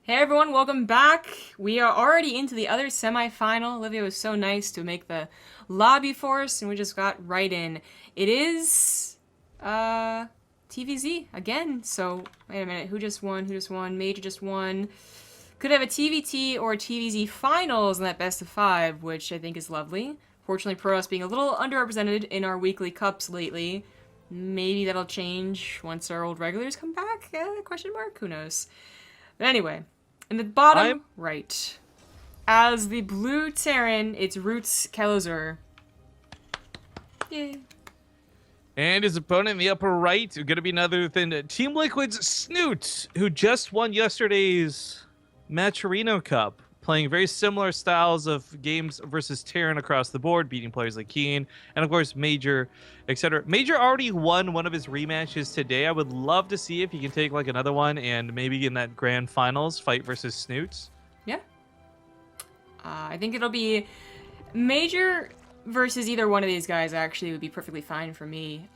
Hey everyone, welcome back. We are already into the other semi-final. Olivia was so nice to make the lobby for us, and we just got right in. It is, TvZ again. So, wait a minute, who just won? Who just won? Major just won. Could have a TVT or TvZ finals in that best of 5, which I think is lovely. Fortunately, Protoss being a little underrepresented in our weekly cups lately. Maybe that'll change once our old regulars come back? Question mark? Who knows? But anyway. In the bottom right, as the blue Terran, it's Roots Kelazhur. Yay. And his opponent in the upper right is going to be none other than Team Liquid's Snute, who just won yesterday's Maturino Cup, playing very similar styles of games versus Terran across the board, beating players like Keen, and of course Major, etc. Major already won one of his rematches today. I would love to see if he can take like another one and maybe in that grand finals fight versus Snute. Yeah. I think it'll be Major versus either one of these guys actually would be perfectly fine for me.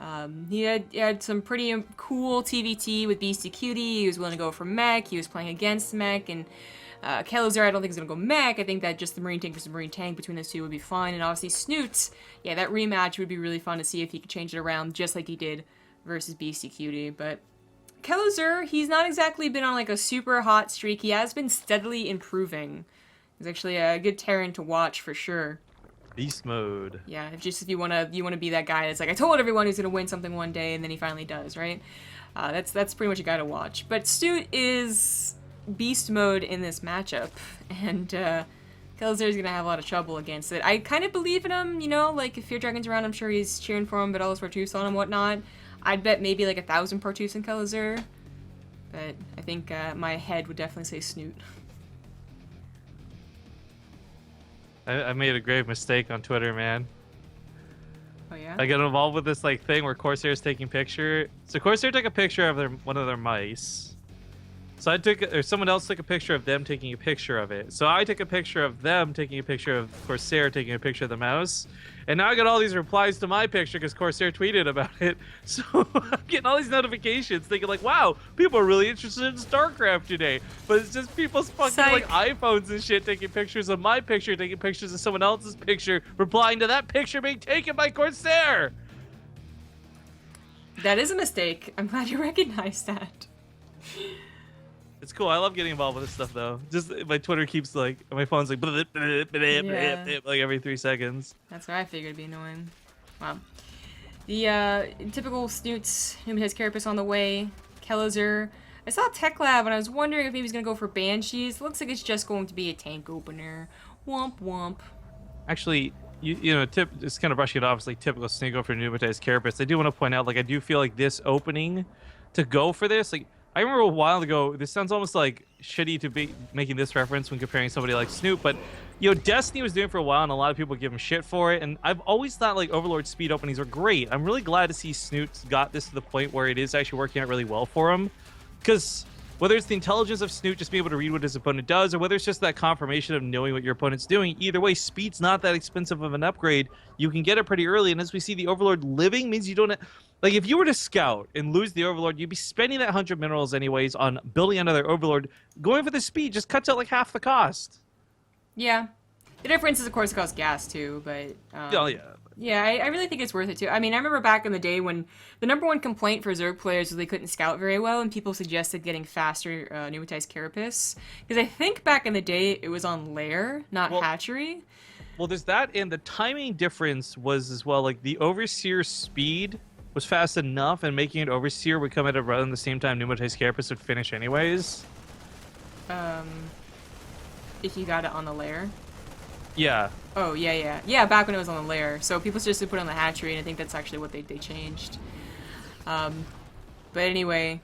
He had some pretty cool TVT with Beastie Cutie. He was willing to go for mech. He was playing against mech, and Kelazhur, I don't think is going to go mech. I think that just the Marine Tank versus Marine Tank between those two would be fun. And obviously Snute, yeah, that rematch would be really fun to see if he could change it around just like he did versus Beastie Cutie. But Kelazhur, he's not exactly been on like a super hot streak. He has been steadily improving. He's actually a good Terran to watch for sure. Beast mode. Yeah, if you wanna be that guy that's like, I told everyone he's gonna win something one day, and then he finally does, right? That's pretty much a guy to watch. But Snute is beast mode in this matchup, and Kelazhur is gonna have a lot of trouble against it. I kind of believe in him, you know, like if Fear Dragon's around, I'm sure he's cheering for him, but all those Partoos on him and whatnot. I'd bet maybe like 1,000 Partoos in Kelazhur, but I think my head would definitely say Snute. I made a grave mistake on Twitter, man. Oh yeah? I got involved with this like thing where Corsair's taking picture. So Corsair took a picture of one of their mice. So someone else took a picture of them taking a picture of it. So I took a picture of them taking a picture of Corsair taking a picture of the mouse. And now I got all these replies to my picture because Corsair tweeted about it. So I'm getting all these notifications thinking like, wow, people are really interested in StarCraft today. But it's just people's fucking like iPhones and shit taking pictures of my picture, taking pictures of someone else's picture, replying to that picture being taken by Corsair. That is a mistake. I'm glad you recognized that. It's cool. I love getting involved with this stuff, though. Just my Twitter keeps like, my phone's like, like every 3 seconds. That's what I figured would be annoying. Wow. The typical Snute's Pneumatized Carapace on the way. Kelazhur. I saw Tech Lab and I was wondering if maybe he's gonna go for Banshees. Looks like it's just going to be a tank opener. Womp womp. Actually, you know, it's kind of brushing it off. It's like typical Snake go for Pneumatized Carapace. I do want to point out, like, I do feel like this opening to go for this, like, I remember a while ago, this sounds almost like shitty to be making this reference when comparing somebody like Snute, but, you know, Destiny was doing it for a while and a lot of people give him shit for it, and I've always thought, like, Overlord speed openings are great. I'm really glad to see Snute got this to the point where it is actually working out really well for him, because whether it's the intelligence of Snute just being able to read what his opponent does, or whether it's just that confirmation of knowing what your opponent's doing, either way, speed's not that expensive of an upgrade. You can get it pretty early, and as we see the Overlord living means you don't... Like, if you were to scout and lose the Overlord, you'd be spending that 100 minerals anyways on building another Overlord. Going for the speed just cuts out, like, half the cost. Yeah. The difference is, of course, it costs gas, too, but... Oh, yeah. Yeah, I really think it's worth it, too. I mean, I remember back in the day when the #1 complaint for Zerg players was they couldn't scout very well, and people suggested getting faster Pneumatized Carapace. Because I think back in the day, it was on Lair, not Hatchery. Well, there's that, and the timing difference was as well, like, the Overseer speed was fast enough, and making it Overseer would come at around the same time Pneumatized Carapace would finish anyways. If you got it on the Lair. Yeah. Oh, yeah. Yeah, back when it was on the Lair. So people just put it on the Hatchery, and I think that's actually what they changed. But anyway,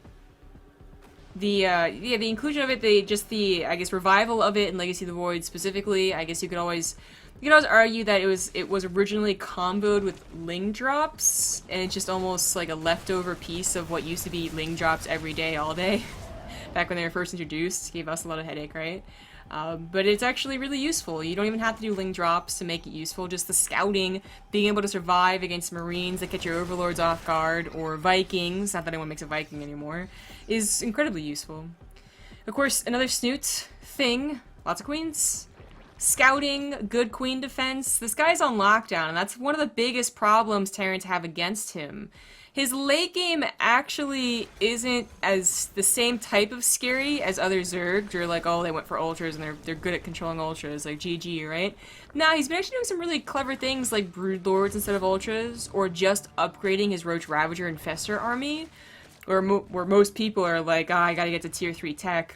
the inclusion of it, I guess, revival of it in Legacy of the Void specifically, I guess you could always argue that it was originally comboed with Ling drops, and it's just almost like a leftover piece of what used to be Ling drops every day, all day. Back when they were first introduced, gave us a lot of headache, right? But it's actually really useful. You don't even have to do Ling drops to make it useful. Just the scouting, being able to survive against Marines that get your Overlords off guard, or Vikings, not that anyone makes a Viking anymore, is incredibly useful. Of course, another Snute thing. Lots of queens. Scouting, good queen defense. This guy's on lockdown, and that's one of the biggest problems Terrans have against him. His late game actually isn't as the same type of scary as other Zerg. You're like, oh, they went for ultras and they're good at controlling ultras, like GG, right? Now he's been actually doing some really clever things like Brood Lords instead of ultras, or just upgrading his Roach Ravager Infestor army, where most people are like, I gotta get to tier 3 tech.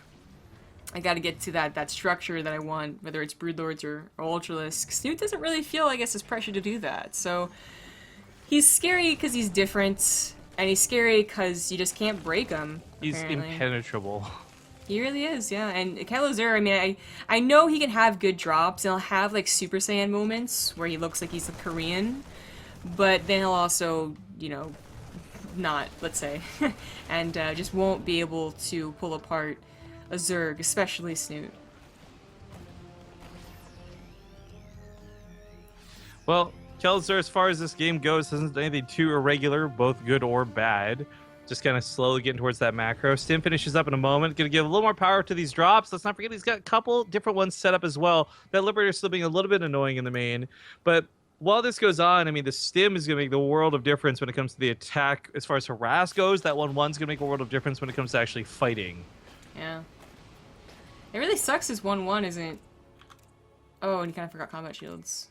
I gotta get to that structure that I want, whether it's Broodlords or Ultralisk. Snute doesn't really feel, I guess, as pressure to do that. So he's scary because he's different, and he's scary because you just can't break him. He's apparently. impenetrable. He really is, yeah. And Kelazhur, I mean, I know he can have good drops, and he'll have like Super Saiyan moments where he looks like he's a Korean, but then he'll also, you know, not, let's say, and just won't be able to pull apart a Zerg, especially Snute. Well, Kelazhur, as far as this game goes, isn't anything too irregular, both good or bad. Just kind of slowly getting towards that macro. Stim finishes up in a moment. Going to give a little more power to these drops. Let's not forget he's got a couple different ones set up as well. That Liberator still being a little bit annoying in the main. But while this goes on, I mean, the Stim is going to make the world of difference when it comes to the attack. As far as harass goes, that 1-1's going to make a world of difference when it comes to actually fighting. Yeah. It really sucks his 1-1 isn't... Oh, and he kind of forgot combat shields.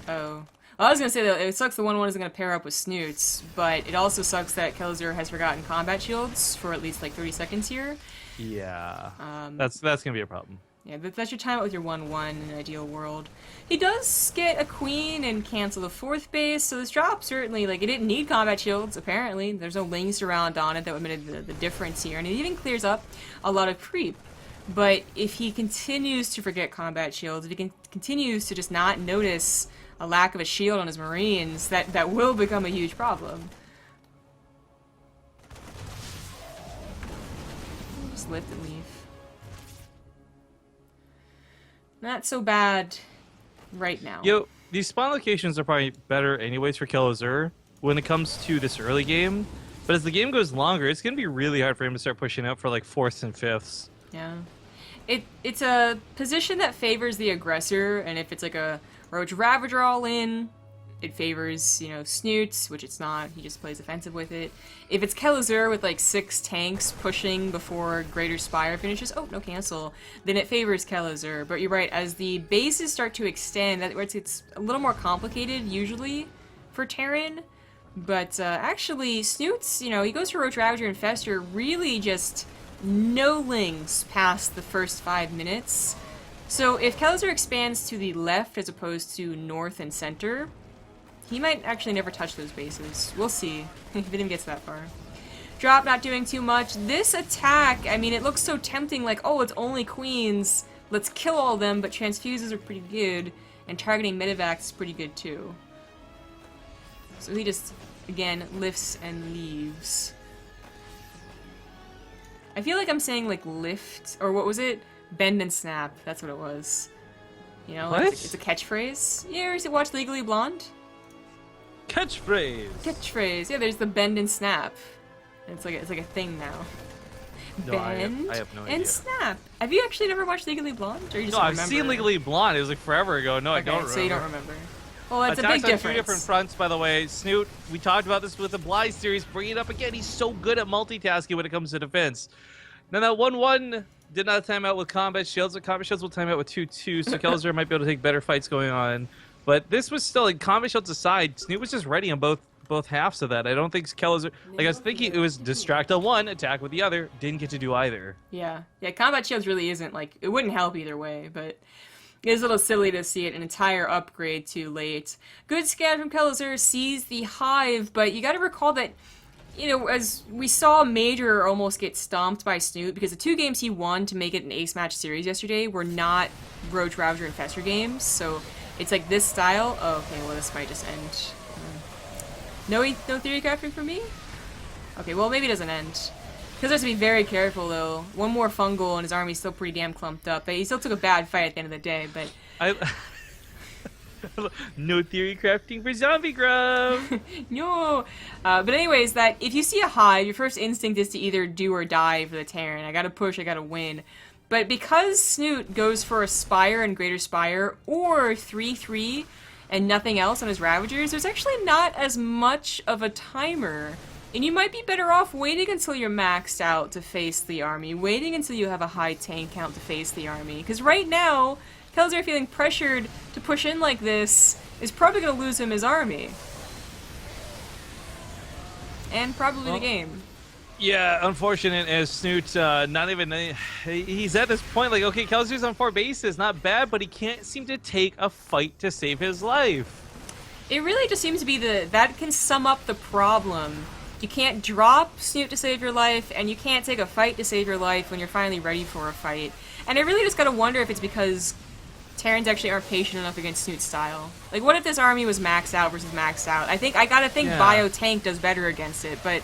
Oh. Well, I was going to say that it sucks the 1-1 isn't going to pair up with Snutes, but it also sucks that Kelazhur has forgotten combat shields for at least like 30 seconds here. Yeah. That's going to be a problem. Yeah, that's your time out with your 1-1 in an ideal world. He does get a queen and cancel the 4th base, so this drop certainly, like, it didn't need combat shields, apparently. There's no lings around on it that would make the difference here, and it even clears up a lot of creep. But if he continues to forget combat shields, if he continues to just not notice a lack of a shield on his Marines, that will become a huge problem. Just lift and leave. Not so bad right now. Yo, these spawn locations are probably better anyways for Kelazhur when it comes to this early game. But as the game goes longer, it's going to be really hard for him to start pushing out for like 4ths and 5ths. Yeah. It's a position that favors the aggressor, and if it's like a Roach Ravager all in, it favors, you know, Snutes, which it's not. He just plays offensive with it. If it's Kelazhur with like 6 tanks pushing before Greater Spire finishes, oh, no cancel, then it favors Kelazhur. But you're right, as the bases start to extend, it's a little more complicated usually for Terran. But actually, Snutes, you know, he goes for Roach Ravager and Infestor, really just no lings past the first 5 minutes. So if Kelazhur expands to the left as opposed to north and center, he might actually never touch those bases. We'll see if it even gets that far. Drop not doing too much. This attack, I mean, it looks so tempting, like, oh, it's only queens. Let's kill all of them, but transfuses are pretty good, and targeting medevacs is pretty good too. So he just, again, lifts and leaves. I feel like I'm saying, like, lift, or what was it? Bend and snap. That's what it was. You know, what? It's a catchphrase. You ever watch Legally Blonde? Catchphrase. Catchphrase. Yeah, there's the bend and snap. It's like a thing now. No, Bend I have no idea. and snap. Have you actually never watched Legally Blonde, or you just No, don't I've remember? seen Legally Blonde. It was like forever ago. No, I Okay, don't remember. so you don't remember. Well, it's Attacks a big on difference. 2 different fronts, by the way. Snute, we talked about this with the Bly series. Bring it up again. He's so good at multitasking when it comes to defense. Now that 1-1 did not time out with combat shields, but combat shields will time out with 2-2, so Kelazhur might be able to take better fights going on. But this was still, like, combat shields aside, Snute was just ready on both halves of that. I don't think Kelazhur, like, I was thinking it was distract on one, attack with the other. Didn't get to do either. Yeah, combat shields really isn't, like, it wouldn't help either way, but it is a little silly to see it an entire upgrade too late. Good scan from Kelazhur, sees the hive, but you gotta recall that, you know, as we saw Major almost get stomped by Snute, because the 2 games he won to make it an ace match series yesterday were not Roach Ravager and Infestor games, so it's like this style. Oh, okay, well this might just end. No theory crafting for me? Okay, well maybe it doesn't end. Because has to be very careful though. One more fungal and his army's still pretty damn clumped up. But he still took a bad fight at the end of the day, but... No theory crafting for zombie grub. No. But anyways, that if you see a hive, your first instinct is to either do or die for the Terran. I gotta push, I gotta win. But because Snute goes for a Spire and Greater Spire, or 3/3 and nothing else on his Ravagers, there's actually not as much of a timer. And you might be better off waiting until you're maxed out to face the army, waiting until you have a high tank count to face the army. Because right now, Kelazhur feeling pressured to push in like this is probably going to lose him his army. And probably the game. Yeah, unfortunate as Snute, not even, he's at this point like, okay, Kelazhur's on 4 bases, not bad, but he can't seem to take a fight to save his life. It really just seems to be that can sum up the problem. You can't drop Snute to save your life, and you can't take a fight to save your life when you're finally ready for a fight. And I really just gotta wonder if it's because Terrans actually aren't patient enough against Snute's style. Like, what if this army was maxed out versus maxed out? I gotta think Bio Tank does better against it, but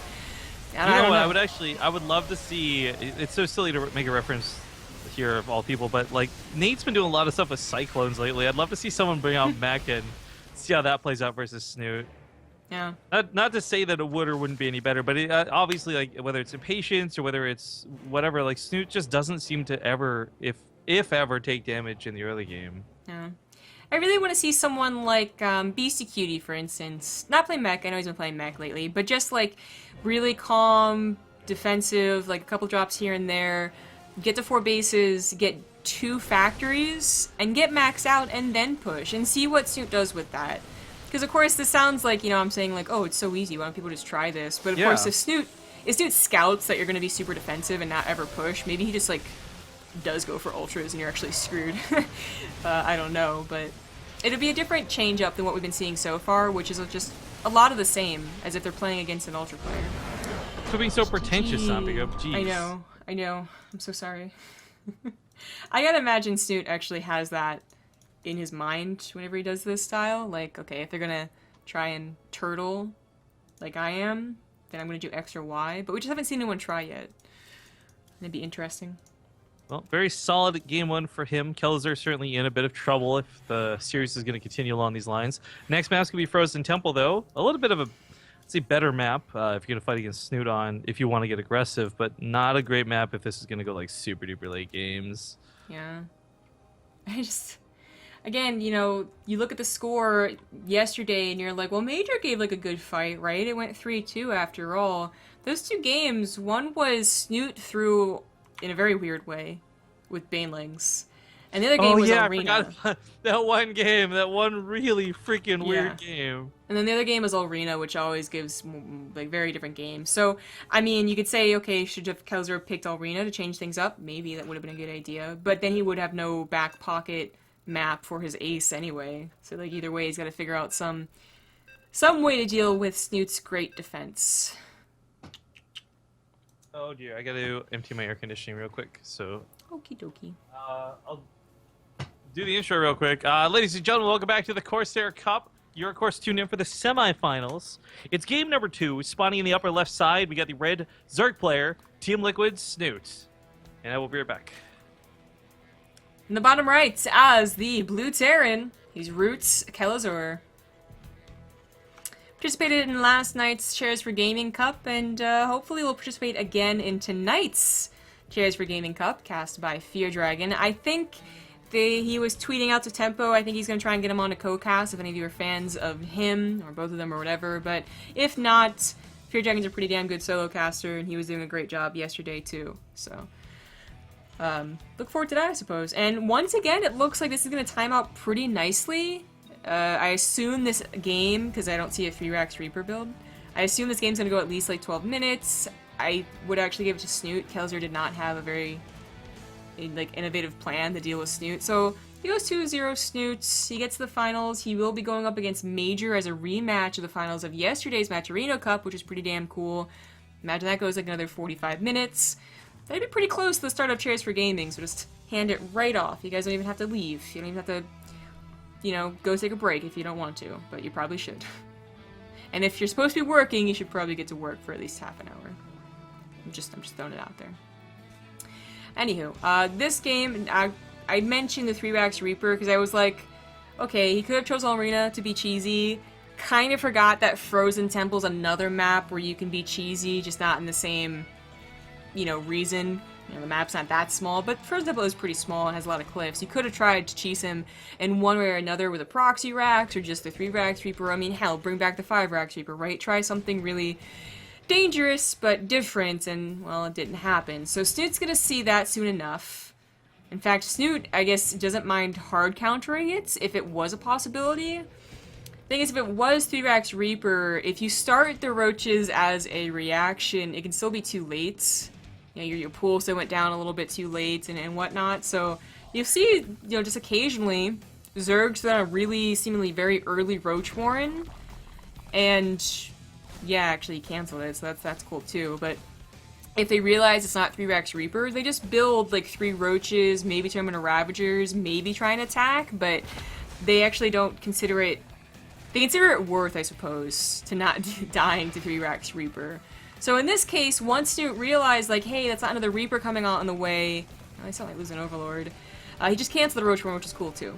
I don't know. I would love to see, it's so silly to make a reference here of all people, but like, Nate's been doing a lot of stuff with Cyclones lately. I'd love to see someone bring out Mech and see how that plays out versus Snute. Yeah. Not to say that it would or wouldn't be any better, but it, obviously, like, whether it's impatience or whether it's whatever, like, Snute just doesn't seem to ever, if ever, take damage in the early game. Yeah. I really want to see someone like Beastie Cutie, for instance. Not play Mech, I know he's been playing Mech lately, but just, like, really calm, defensive, like, a couple drops here and there, get to 4 bases, get 2 factories, and get maxed out, and then push, and see what Snute does with that. Because, of course, this sounds like, you know, I'm saying, like, oh, it's so easy, why don't people just try this? But, of course, if Snute scouts that you're going to be super defensive and not ever push, maybe he just, like, does go for ultras and you're actually screwed. I don't know, but it'll be a different change-up than what we've been seeing so far, which is just a lot of the same, as if they're playing against an ultra player. For being so pretentious, Zombie. Jeez. I know. I'm so sorry. I gotta imagine Snute actually has that in his mind whenever he does this style. Like, okay, if they're gonna try and turtle like I am, then I'm gonna do X or Y. But we just haven't seen anyone try yet. It'd be interesting. Well, very solid game 1 for him. Kelazhur certainly in a bit of trouble if the series is going to continue along these lines. Next map's going to be Frozen Temple, though. A little bit of a, let's say, better map if you're going to fight against Snute on, if you want to get aggressive, but not a great map if this is going to go, like, super-duper late games. Yeah. Again, you know, you look at the score yesterday and you're like, well, Major gave, like, a good fight, right? It went 3-2 after all. Those 2 games, one was Snute through in a very weird way with Banelings. And the other game was Arena. I forgot that one game, that one really freaking weird game. And then the other game was Arena, which always gives, like, very different games. So, I mean, you could say, okay, should have Kelazhur picked Arena to change things up? Maybe that would have been a good idea. But then he would have no back pocket map for his ace anyway. So, like, either way, he's got to figure out some way to deal with Snute's great defense. Oh dear, I gotta empty my air conditioning real quick, so... Okie dokie. I'll do the intro real quick. Ladies and gentlemen, welcome back to the Corsair Cup. You're, of course, tuned in for the semifinals. It's game number 2. Spawning in the upper left side, we got the red Zerg player, Team Liquid, Snute. And I will be right back. In the bottom right, as the blue Terran, he's Roots Kelazhur. Participated in last night's Chairs for Gaming Cup, and hopefully will participate again in tonight's Chairs for Gaming Cup, cast by Fear Dragon. I think he was tweeting out to Tempo. I think he's going to try and get him on a co-cast if any of you are fans of him, or both of them, or whatever. But if not, Fear Dragon's a pretty damn good solo caster, and he was doing a great job yesterday, too. So, look forward to that, I suppose. And once again, it looks like this is going to time out pretty nicely. I assume this game, because I don't see a 3-Rax Reaper build, I assume this game's going to go at least like 12 minutes. I would actually give it to Snute. Kelazhur did not have a very innovative plan to deal with Snute. So he goes 2-0 Snute. He gets to the finals. He will be going up against Major as a rematch of the finals of yesterday's Matcherino Cup, which is pretty damn cool. Imagine that goes like another 45 minutes. That'd be pretty close to the start of Chairs for Gaming, so just hand it right off. You guys don't even have to leave. You don't even have to, you know, go take a break if you don't want to, but you probably should. And if you're supposed to be working, you should probably get to work for at least half an hour. I'm just throwing it out there. Anywho, this game, I mentioned the 3-Rax Reaper because I was like, okay, he could have chosen Arena to be cheesy. Kind of forgot that Frozen Temple's another map where you can be cheesy, just not in the same, you know, reason. You know, the map's not that small, but Frozen Temple is pretty small and has a lot of cliffs. You could have tried to cheese him in one way or another with a proxy Rax or just the 3 Rax Reaper. I mean, hell, bring back the 5 Rax Reaper, right? Try something really dangerous but different, and, well, it didn't happen. So Snute's gonna see that soon enough. In fact, Snute, I guess, doesn't mind hard countering it if it was a possibility. Thing is, if it was 3 Rax Reaper, if you start the roaches as a reaction, it can still be too late. You know, your pool still went down a little bit too late and whatnot. So you'll see, you know, just occasionally, Zerg's done a really seemingly very early Roach Warren. And yeah, actually he canceled it, so that's cool too. But if they realize it's not 3 Rax Reaper, they just build like 3 Roaches, maybe turn them into Ravagers, maybe try and attack, but they actually don't consider it. They consider it worth, I suppose, to not dying to 3 Rax Reaper. So in this case, once Snute realized, like, hey, that's not another Reaper coming on the way. Oh, I sound like losing Overlord. He just canceled the Roach Worm, which is cool too.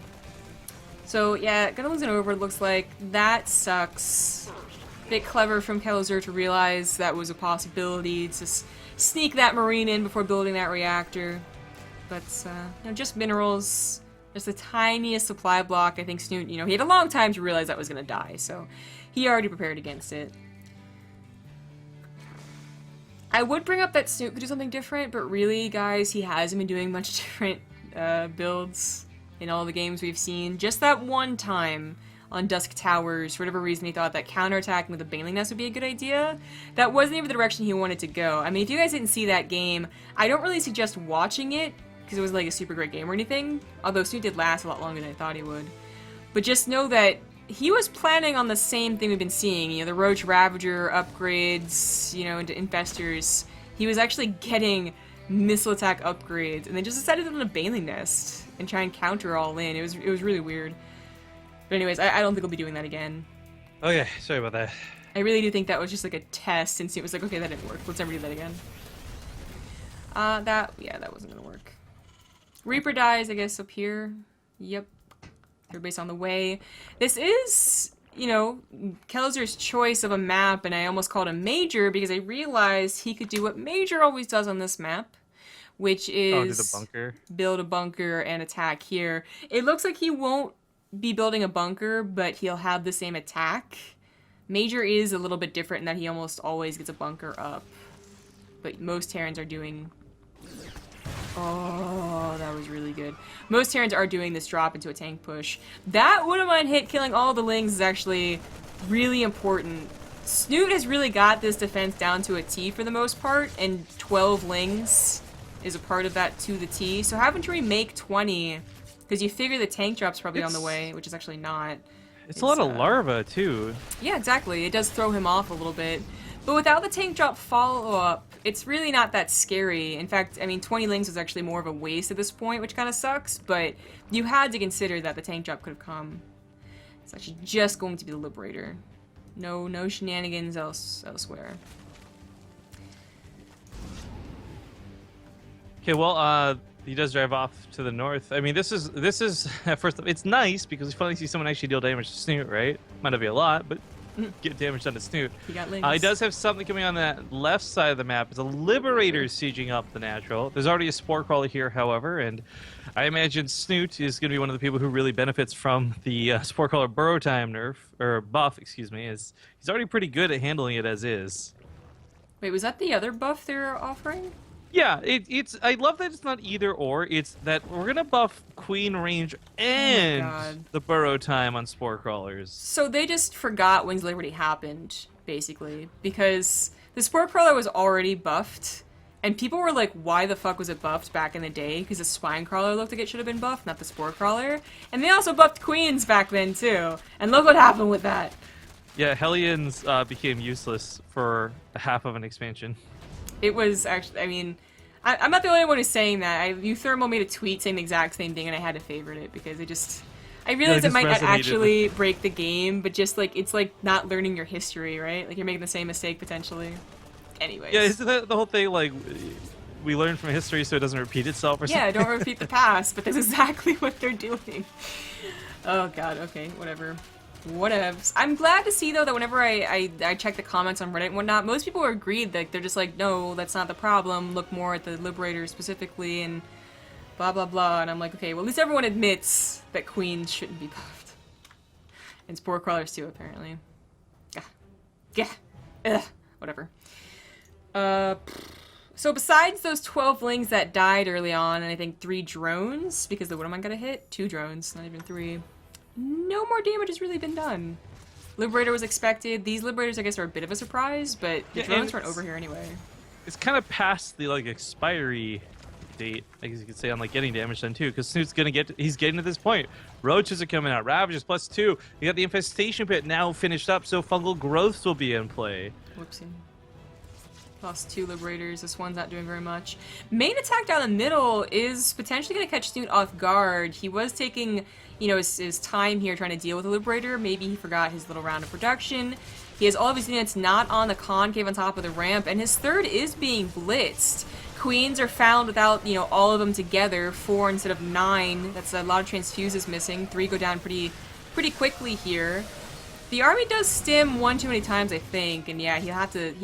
So yeah, gonna lose an Overlord, looks like. That sucks. Bit clever from Kelazhur to realize that was a possibility to sneak that Marine in before building that reactor. But, you know, just minerals. Just the tiniest supply block. I think Snute, you know, he had a long time to realize that was gonna die, so he already prepared against it. I would bring up that Snute could do something different, but really, guys, he hasn't been doing much different builds in all the games we've seen. Just that one time on Dusk Towers, for whatever reason, he thought that counterattacking with a Baneling Nest would be a good idea. That wasn't even the direction he wanted to go. I mean, if you guys didn't see that game, I don't really suggest watching it, because it was like a super great game or anything, although Snute did last a lot longer than I thought he would. But just know that he was planning on the same thing we've been seeing, you know, the Roach Ravager upgrades, you know, into Infestors. He was actually getting missile attack upgrades, and then just decided to build a Baneling Nest and try and counter all in. It was really weird. But anyways, I don't think we'll be doing that again. Okay, sorry about that. I really do think that was just like a test, and Snute was like, okay, that didn't work. Let's never do that again. That wasn't gonna work. Reaper dies, I guess, up here. Yep. Everybody's on the way. This is, you know, Kelazhur's choice of a map, and I almost called him Major because I realized he could do what Major always does on this map, which is do the bunker. Build a bunker and attack here. It looks like he won't be building a bunker, but he'll have the same attack. Major is a little bit different in that he almost always gets a bunker up, but most Terrans are doing... Oh, that was really good. Most Terrans are doing this drop into a tank push. That wouldn't mind hit killing all the Lings is actually really important. Snute has really got this defense down to a T for the most part, and 12 Lings is a part of that to the T. So having to remake 20, because you figure the tank drop's probably on the way, which is actually not. It's a lot of larva, too. Yeah, exactly. It does throw him off a little bit. But without the tank drop follow-up, it's really not that scary. In fact, I mean, 20 Lings was actually more of a waste at this point, which kind of sucks, but you had to consider that the tank drop could have come. It's actually just going to be the Liberator. No shenanigans elsewhere. Okay, well, he does drive off to the north. I mean, this is at first, it's nice because we finally see someone actually deal damage to Snute, right? Might not be a lot, but get damage done to Snute. He got Lings. He does have something coming on that left side of the map. It's a Liberator sieging up the natural. There's already a Spore Crawler here, however, and I imagine Snute is going to be one of the people who really benefits from the Spore Crawler burrow time nerf, or buff, excuse me. He's already pretty good at handling it as is. Wait, was that the other buff they're offering? Yeah, it's. I love that it's not either or. It's that we're gonna buff Queen range and the burrow time on Spore Crawlers. So they just forgot Wings of Liberty happened, basically, because the Spore Crawler was already buffed, and people were like, why the fuck was it buffed back in the day? Because the Spine Crawler looked like it should have been buffed, not the Spore Crawler. And they also buffed Queens back then, too. And look what happened with that. Yeah, Hellions became useless for half of an expansion. It was actually, I mean, I'm not the only one who's saying that. Uthermal made a tweet saying the exact same thing, and I had to favorite it because it just... I realized it might not actually break the game, but just, like, it's like not learning your history, right? Like, you're making the same mistake, potentially. Anyways. Yeah, isn't that the whole thing, like, we learn from history so it doesn't repeat itself or something? Yeah, don't repeat the past, but that's exactly what they're doing. Oh god, okay, whatever. Whatevs. I'm glad to see, though, that whenever I check the comments on Reddit and whatnot, most people are agreed that they're just like, no, that's not the problem, look more at the Liberator specifically, and blah blah blah, and I'm like, okay, well at least everyone admits that queens shouldn't be buffed. And spore crawlers too, apparently. Yeah. Ugh. Whatever. So besides those 12 lings that died early on, and I think 3 drones, because the what am I gonna hit? 2 drones, not even 3. No more damage has really been done. Liberator was expected. These Liberators, I guess, are a bit of a surprise, but the drones weren't over here anyway. It's kind of past the, like, expiry date, I guess you could say, on, like, getting damage done, too, because Snoot's gonna get he's getting to this point. Roaches are coming out. Ravages +2. You got the Infestation Pit now finished up, so fungal growths will be in play. Whoopsie. Lost 2 Liberators. This one's not doing very much. Main attack down the middle is potentially going to catch Snute off guard. He was taking, you know, his time here trying to deal with the Liberator. Maybe he forgot his little round of production. He has all of his units not on the concave on top of the ramp, and his third is being blitzed. Queens are found without, you know, all of them together. 4 instead of 9. That's a lot of transfuses missing. 3 go down pretty quickly here. The army does stim one too many times, I think, and yeah, he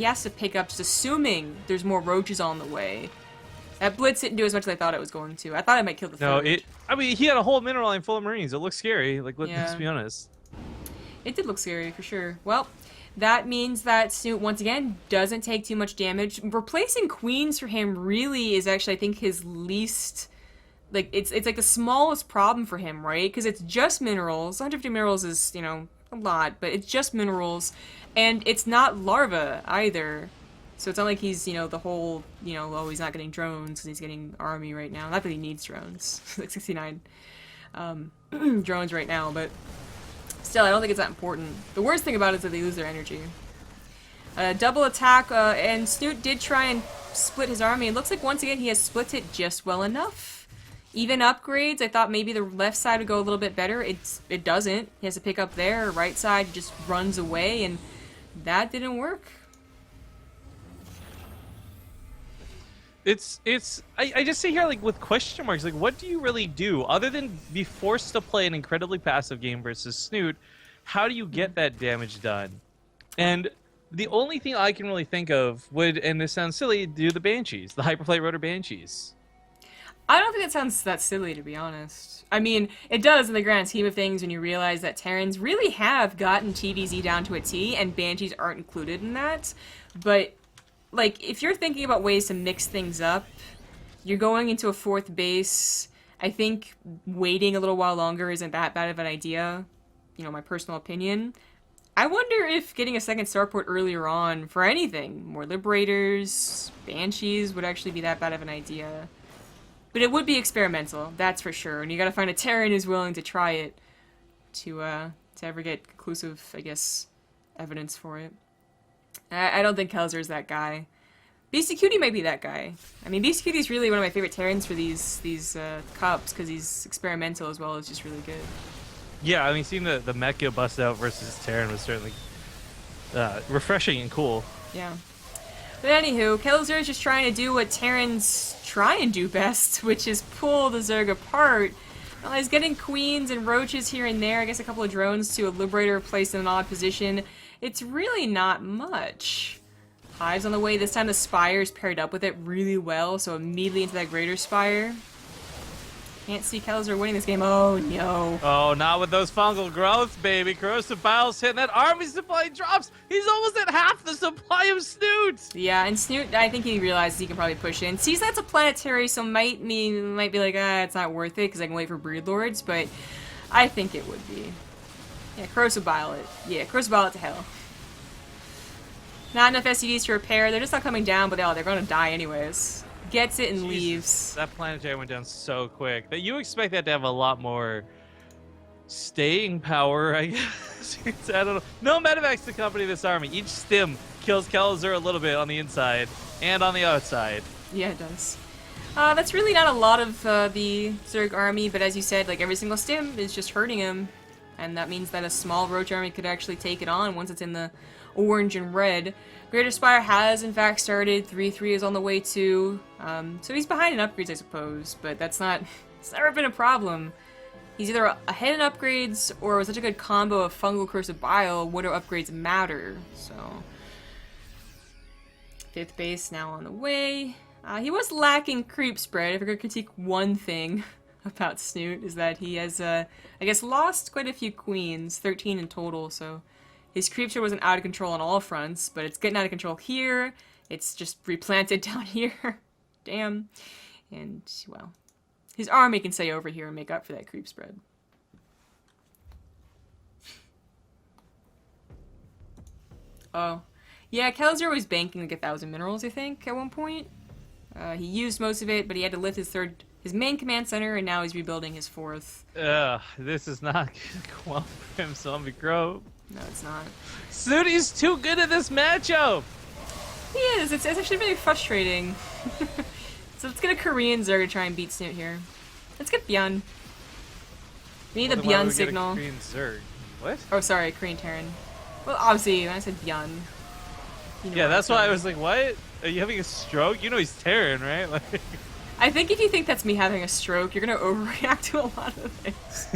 has to pick up, just assuming there's more roaches on the way. That blitz didn't do as much as I thought it was going to. I thought it might kill the third. No, I mean, he had a whole mineral line full of Marines. It looks scary. Like, let's be honest. It did look scary, for sure. Well, that means that Snute, once again, doesn't take too much damage. Replacing queens for him really is actually, I think, his least... Like, it's like the smallest problem for him, right? Because it's just minerals. 150 minerals is, you know, a lot, but it's just minerals, and it's not larva either. So it's not like he's, you know, the whole, you know, oh, he's not getting drones because he's getting army right now. Not that he needs drones. Like 69 drones right now, but still, I don't think it's that important. The worst thing about it is that they lose their energy. Double attack, and Snute did try and split his army. It looks like once again he has split it just well enough. Even upgrades, I thought maybe the left side would go a little bit better. It doesn't. He has to pick up there. Right side just runs away, and that didn't work. I just sit here, like, with question marks. Like, what do you really do? Other than be forced to play an incredibly passive game versus Snute, how do you get that damage done? And the only thing I can really think of would, and this sounds silly, do the Banshees. The Hyperflight Rotor Banshees. I don't think it sounds that silly, to be honest. I mean, it does in the grand scheme of things when you realize that Terrans really have gotten TvZ down to a T, and Banshees aren't included in that. But, like, if you're thinking about ways to mix things up, you're going into a 4th base. I think waiting a little while longer isn't that bad of an idea. You know, my personal opinion. I wonder if getting a 2nd starport earlier on for anything, more Liberators, Banshees, would actually be that bad of an idea. But it would be experimental, that's for sure. And you gotta find a Terran who's willing to try it to ever get conclusive, I guess, evidence for it. I don't think Kelazhur is that guy. BCQD might be that guy. I mean, BCQD is really one of my favorite Terrans for these cups, because he's experimental as well as just really good. Yeah, I mean, seeing the Mecha bust out versus Terran was certainly refreshing and cool. Yeah. But anywho, Kelazhur is just trying to do what Terrans try and do best, which is pull the Zerg apart. Well, he's getting queens and roaches here and there, I guess a couple of drones to a Liberator placed in an odd position. It's really not much. Hives on the way, this time the Spire's paired up with it really well, so immediately into that Greater Spire. Can't see Kelazhur winning this game. Oh no. Oh, not with those fungal growths, baby. Corrosive Bile's hitting that army supply drops. He's almost at half the supply of Snute. Yeah, and Snute, I think he realizes he can probably push in. Sees that's a planetary, so might be like, it's not worth it because I can wait for Breed Lords, but I think it would be. Yeah, Corrosive Bile it. Yeah, Corrosive Bile it to hell. Not enough SCDs to repair. They're just not coming down, but they're going to die anyways. Gets it and leaves. That planetary went down so quick that you expect that to have a lot more staying power, I guess. I don't know. No medevacs to accompany this army. Each stim kills Kelazhur a little bit on the inside and on the outside. Yeah, it does. That's really not a lot of the Zerg army, but as you said, like every single stim is just hurting him. And that means that a small roach army could actually take it on once it's in the orange and red. Greater Spire has, in fact, started. 3-3 is on the way, too. So he's behind in upgrades, I suppose. But that's not... It's never been a problem. He's either ahead in upgrades or with such a good combo of Fungal Corrosive Bile, what do upgrades matter? So, 5th base now on the way. He was lacking creep spread. If I could critique one thing about Snute is that he has, I guess, lost quite a few queens, 13 in total, so his creep spread wasn't out of control on all fronts, but it's getting out of control here. It's just replanted down here. Damn. And, well, his army can stay over here and make up for that creep spread. Oh. Yeah, Kelazhur was banking like 1,000 minerals, I think, at one point. He used most of it, but he had to lift his main command center, and now he's rebuilding his 4th. This is not going to go well for him, Zombie Grove. No, it's not. Snute's too good at this matchup! He is. It's actually really frustrating. So let's get a Korean Zerg to try and beat Snute here. Let's get Byun. We need the Byun signal. Korean Zerg? What? Oh, sorry, Korean Terran. Well, obviously, when I said Byun. You know Yeah, that's why I was like, what? Are you having a stroke? You know he's Terran, right? Like... I think if you think that's me having a stroke, you're gonna overreact to a lot of things.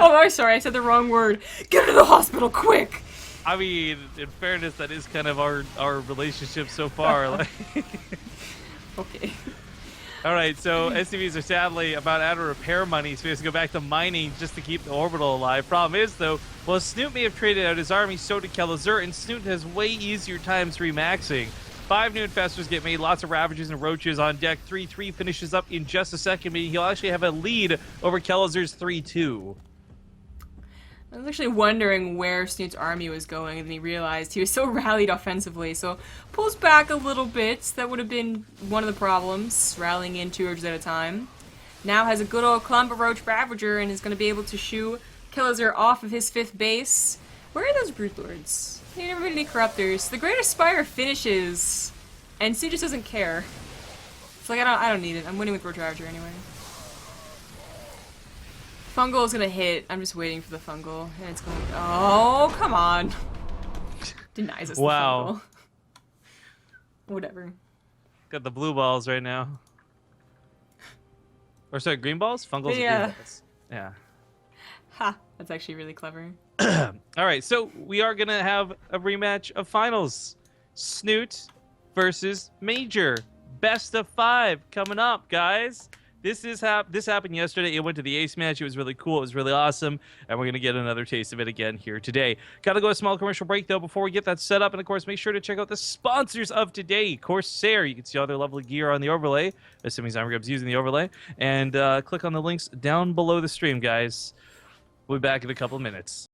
Oh, I'm sorry, I said the wrong word. Get to the hospital, quick! I mean, in fairness, that is kind of our relationship so far. Like... Okay. All right, so SCVs are sadly about out of repair money, so we have to go back to mining just to keep the orbital alive. Problem is, though, while Snute may have traded out his army, so did Kelazhur, and Snute has way easier times remaxing. 5 new infestors get made, lots of ravages and roaches on deck. 3-3 finishes up in just a second, meaning he'll actually have a lead over Kelazhur's 3-2. I was actually wondering where Snoot's army was going, and then he realized he was so rallied offensively, so pulls back a little bit. That would have been one of the problems, rallying in 2 roaches at a time. Now has a good old clump of roach ravager and is going to be able to shoo Kelazhur off of his 5th base. Where are those Brute Lords? They never been any Corruptors. The Greater Spire finishes, and Snoot just doesn't care. It's like, I don't need it. I'm winning with roach ravager anyway. Fungal is gonna hit. I'm just waiting for the fungal, and it's going. Oh, come on! Denies us. Wow. The fungal. Whatever. Got the blue balls right now. Or sorry, green balls? Fungals Yeah. and green balls. Yeah. Ha! That's actually really clever. All right, so we are gonna have a rematch of finals. Snute versus Major. Best of 5 coming up, guys. This happened yesterday. It went to the ace match. It was really cool. It was really awesome. And we're going to get another taste of it again here today. Got to go a small commercial break, though, before we get that set up. And, of course, make sure to check out the sponsors of today. Corsair. You can see all their lovely gear on the overlay, assuming Zymgrub's using the overlay. And click on the links down below the stream, guys. We'll be back in a couple of minutes.